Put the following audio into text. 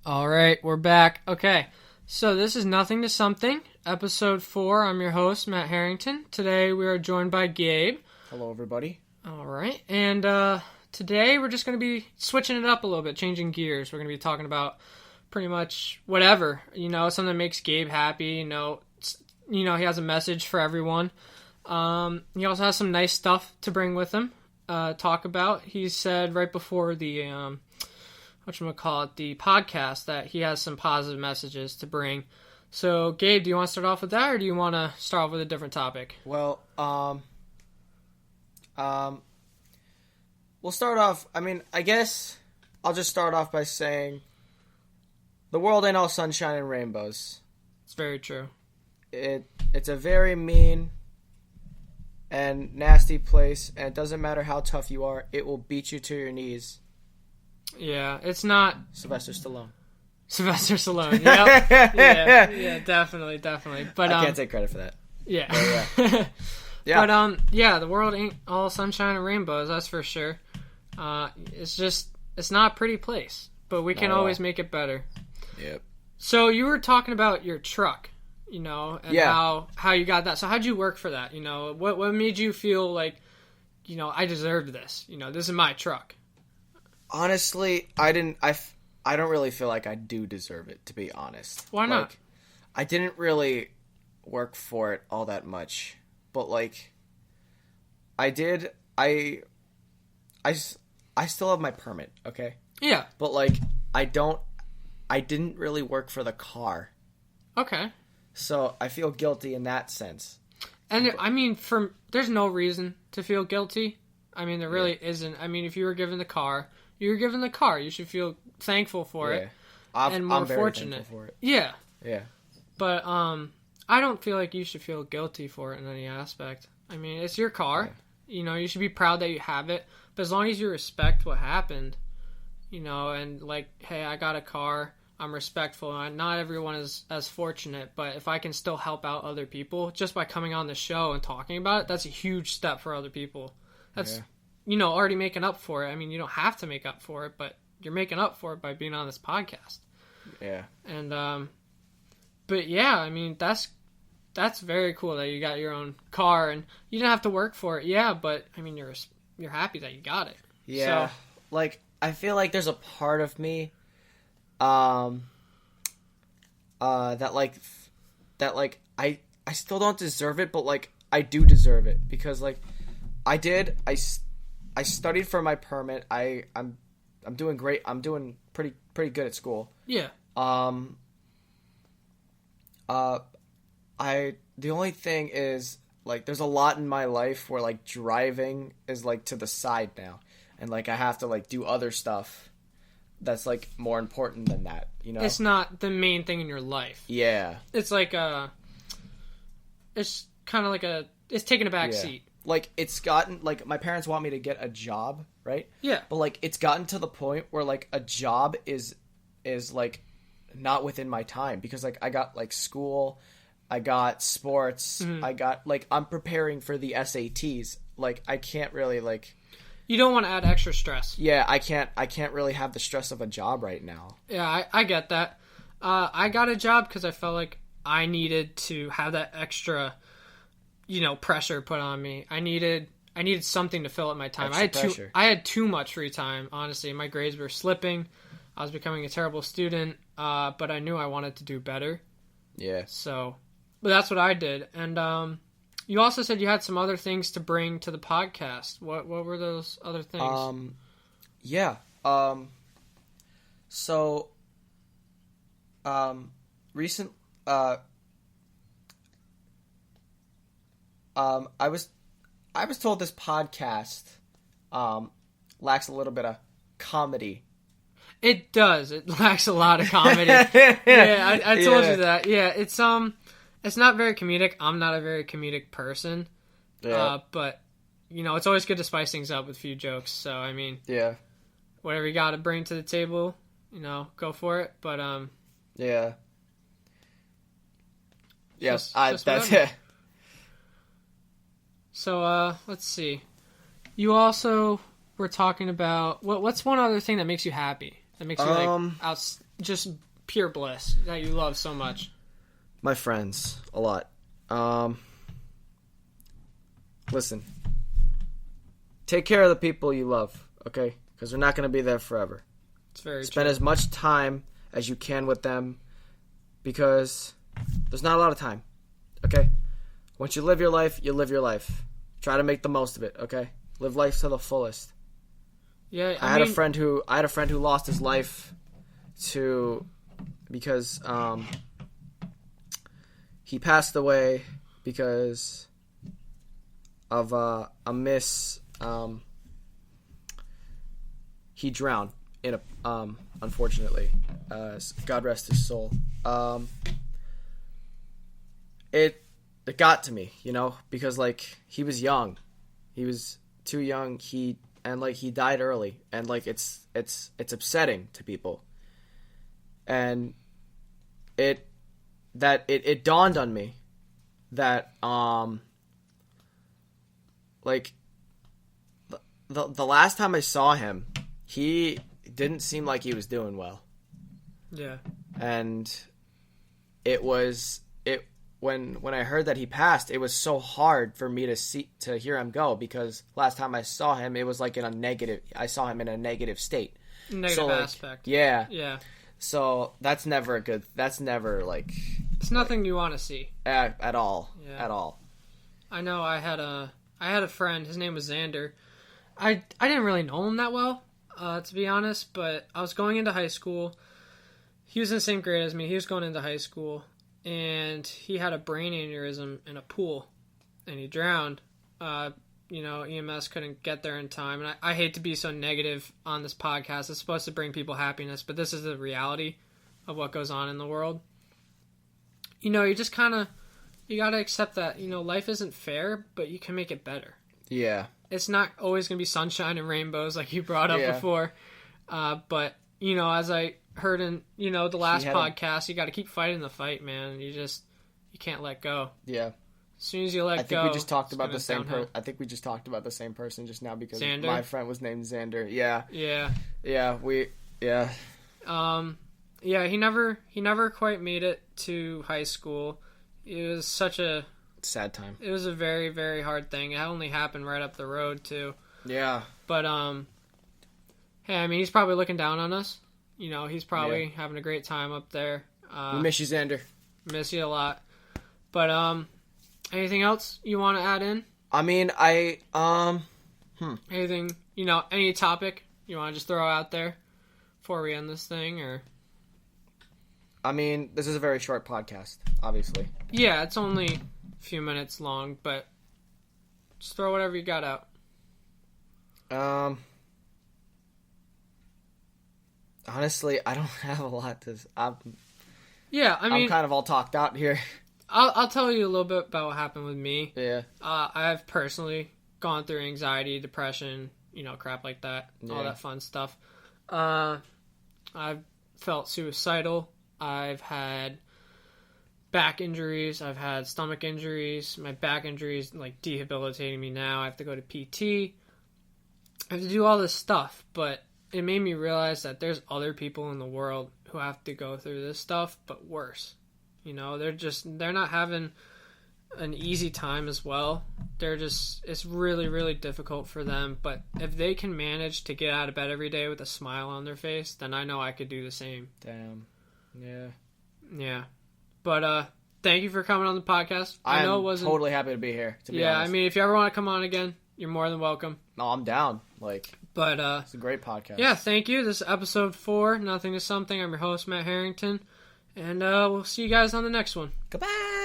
All right, we're back. Okay, so this is Nothing to Something, Episode 4. I'm your host, Matt Harrington. Today we are joined by Gabe. Hello, everybody. All right, and today we're just going to be switching it up a little bit, changing gears. We're going to be talking about pretty much whatever, something that makes Gabe happy. He has a message for everyone. He also has some nice stuff to bring with him, talk about. He said right before the the podcast that he has some positive messages to bring. So, Gabe, do you want to start off with that, or do you want to start off with a different topic? Well, we'll start off, I guess I'll just start off by saying the world ain't all sunshine and rainbows. It's very true. It's a very mean and nasty place, and it doesn't matter how tough you are, it will beat you to your knees. Yeah, it's not... Sylvester Stallone. Yep. yeah, definitely. But I can't take credit for that. Yeah. Yeah. But, the world ain't all sunshine and rainbows, that's for sure. It's not a pretty place, but we can always make it better. Yep. So you were talking about your truck, and how you got that. So how'd you work for that? What made you feel like, I deserved this? This is my truck. Honestly, I don't really feel like I do deserve it, to be honest. Why not? I didn't really work for it all that much, but I did. I still have my permit, okay? Yeah. But I didn't really work for the car. Okay. So I feel guilty in that sense. And there's no reason to feel guilty. There really isn't. If you were given the car, you were given the car. You should feel thankful for it. And more I'm very fortunate. thankful for it. Yeah. Yeah. But I don't feel like you should feel guilty for it in any aspect. It's your car. Yeah. You should be proud that you have it. But as long as you respect what happened, and hey, I got a car, I'm respectful. Not everyone is as fortunate, but if I can still help out other people just by coming on the show and talking about it, that's a huge step for other people. That's, already making up for it. You don't have to make up for it, but you're making up for it by being on this podcast. Yeah. And, but yeah, that's very cool that you got your own car and you didn't have to work for it. Yeah, but you're happy that you got it. Yeah. So, I feel like there's a part of me, that I still don't deserve it, but I do deserve it because I studied for my permit. I'm doing great. I'm doing pretty good at school. Yeah. The only thing is there's a lot in my life where driving is to the side now, and I have to do other stuff that's more important than that. It's not the main thing in your life. Yeah. It's it's kind of it's taking a back seat. It's gotten my parents want me to get a job, right? Yeah. But it's gotten to the point where a job is not within my time because I got school, I got sports, I got I'm preparing for the SATs. I can't really you don't want to add extra stress. Yeah, I can't really have the stress of a job right now. Yeah, I get that. I got a job because I felt like I needed to have that extra pressure put on me. I needed something to fill up my time. I had too much free time, honestly. My grades were slipping. I was becoming a terrible student, but I knew I wanted to do better. Yeah. So, but that's what I did. And you also said you had some other things to bring to the podcast. What were those other things? Yeah. So recent I was told this podcast lacks a little bit of comedy. It does. It lacks a lot of comedy. Yeah, I told you that. Yeah, it's not very comedic. I'm not a very comedic person. Yeah. But it's always good to spice things up with a few jokes. So yeah, whatever you got to bring to the table, go for it. But yeah. Yes, that's it. So, let's see. You also were talking about what's one other thing that makes you happy? That makes you just pure bliss that you love so much? My friends, a lot. Listen. Take care of the people you love, okay? Because they're not going to be there forever. It's very Spend true. as much time as you can with them because there's not a lot of time, okay? Once you live your life, you live your life. Try to make the most of it, okay? Live life to the fullest. Yeah, I had a friend who lost his life because he passed away because of a miss. He drowned in a unfortunately. God rest his soul. It got to me, because like he was young, he was too young. He died early, and like it's upsetting to people, and it dawned on me that like the last time I saw him, he didn't seem like he was doing well. Yeah. And when I heard that he passed, it was so hard for me to hear him go, because last time I saw him, it was like I saw him in a negative state. Negative aspect. Yeah. Yeah. So that's never like... It's nothing you want to see. At all. Yeah. At all. I know I had a friend, his name was Xander. I didn't really know him that well, to be honest, but I was going into high school. He was in the same grade as me. He was going into high school, and he had a brain aneurysm in a pool, and he drowned. EMS couldn't get there in time, and I hate to be so negative on this podcast. It's supposed to bring people happiness, but this is the reality of what goes on in the world. You just kind of, you got to accept that, life isn't fair, but you can make it better. Yeah. It's not always going to be sunshine and rainbows like you brought up before. But, as I heard in, the last podcast, you got to keep fighting the fight, man. You can't let go. Yeah. As soon as you let go, I think we just talked about the same person. I think we just talked about the same person just now, because Xander? My friend was named Xander. Yeah. Yeah. Yeah. Yeah, he never quite made it to high school. It was such a sad time. It was a very, very hard thing. It only happened right up the road too. Yeah. But hey, I mean, he's probably looking down on us. He's probably having a great time up there. We miss you, Xander. Miss you a lot. But anything else you want to add in? I mean, Anything, any topic you want to just throw out there before we end this thing, or? I mean, this is a very short podcast, obviously. Yeah, it's only a few minutes long, but just throw whatever you got out. Honestly, I don't have a lot to... I'm kind of all talked out here. I'll tell you a little bit about what happened with me. Yeah. I've personally gone through anxiety, depression, crap like that, all that fun stuff. I've felt suicidal. I've had back injuries. I've had stomach injuries. My back injury is debilitating me now. I have to go to PT. I have to do all this stuff, but it made me realize that there's other people in the world who have to go through this stuff, but worse. They're not having an easy time as well. It's really, really difficult for them. But if they can manage to get out of bed every day with a smile on their face, then I know I could do the same. Damn. Yeah. Yeah. But thank you for coming on the podcast. I know it wasn't totally happy to be here, to be honest. I mean, if you ever want to come on again, you're more than welcome. No, I'm down. But it's a great podcast. Yeah, thank you. This is episode 4, Nothing is Something. I'm your host, Matt Harrington. And we'll see you guys on the next one. Goodbye.